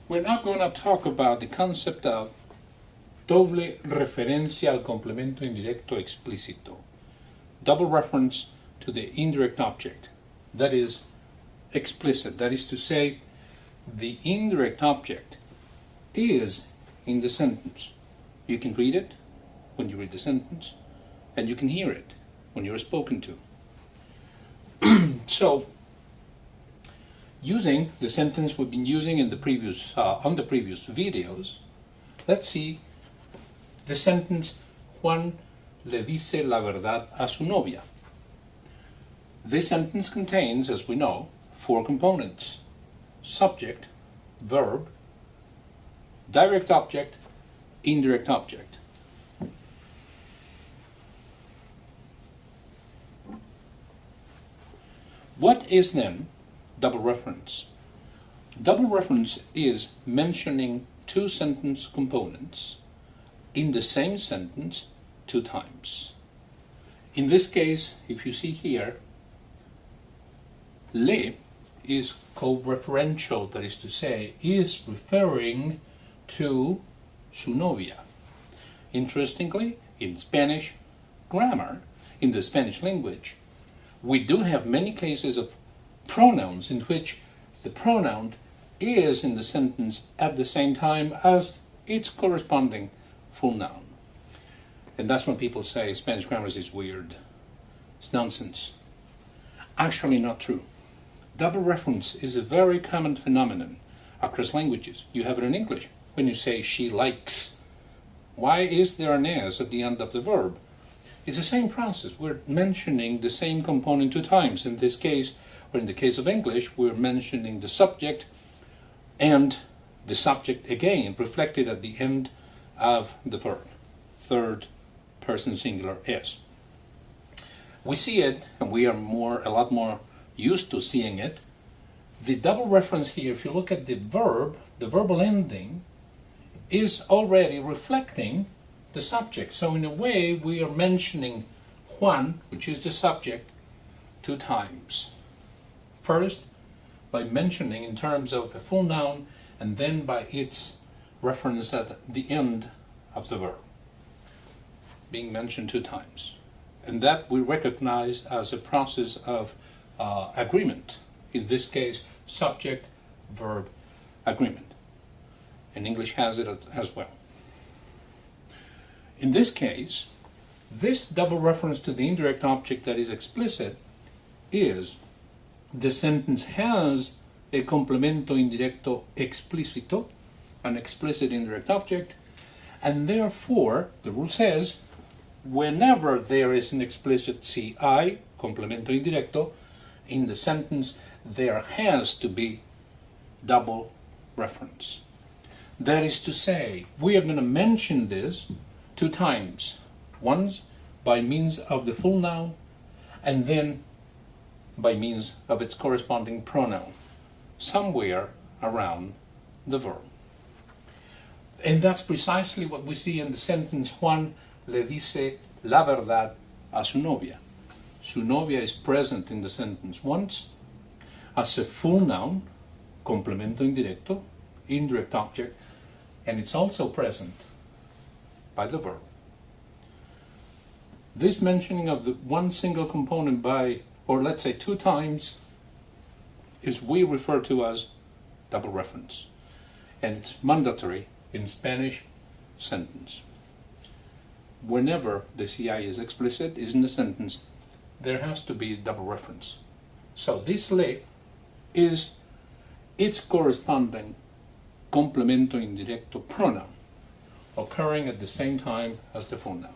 We're now going to talk about the concept of doble referencia al complemento indirecto explícito. Double reference to the indirect object, that is explicit. That is to say, the indirect object is in the sentence. You can read it when you read the sentence, and you can hear it when you're spoken to. So, using the sentence we've been using in the previous on the previous videos, let's see the sentence Juan le dice la verdad a su novia. This sentence contains, as we know, 4 components: subject, verb, direct object, indirect object. What is then double reference? Double reference is mentioning 2 sentence components in the same sentence 2 times. In this case, if you see here, le is co-referential, that is to say, is referring to su novia. Interestingly, in Spanish grammar, in the Spanish language, we do have many cases of pronouns in which the pronoun is in the sentence at the same time as its corresponding full noun. And that's when people say Spanish grammar is weird. It's nonsense. Actually not true. Double reference is a very common phenomenon across languages. You have it in English when you say she likes. Why is there an s at the end of the verb? It's the same process. We're mentioning the same component 2 times. In this case, or in the case of English, we're mentioning the subject and the subject again reflected at the end of the verb. 3rd person singular s. We see it, and we are a lot more used to seeing it. The double reference here, if you look at the verb, the verbal ending is already reflecting the subject. So in a way, we are mentioning Juan, which is the subject, 2 times. First, by mentioning in terms of a full noun, and then by its reference at the end of the verb, being mentioned 2 times. And that we recognize as a process of agreement. In this case, subject-verb agreement. And English has it as well. In this case, this double reference to the indirect object that is explicit is the sentence has a complemento indirecto explícito, an explicit indirect object, and therefore the rule says whenever there is an explicit CI, complemento indirecto, in the sentence there has to be double reference. That is to say, we are going to mention this 2 times. Once by means of the full noun, and then by means of its corresponding pronoun, somewhere around the verb. And that's precisely what we see in the sentence Juan le dice la verdad a su novia. Su novia is present in the sentence once as a full noun, complemento indirecto, indirect object, and it's also present by the verb. This mentioning of the 1 single component by, or let's say 2 times, is we refer to as double reference. And it's mandatory in Spanish sentence. Whenever the CI is explicit, is in the sentence, there has to be double reference. So this le is its corresponding complemento indirecto pronoun, occurring at the same time as the full noun.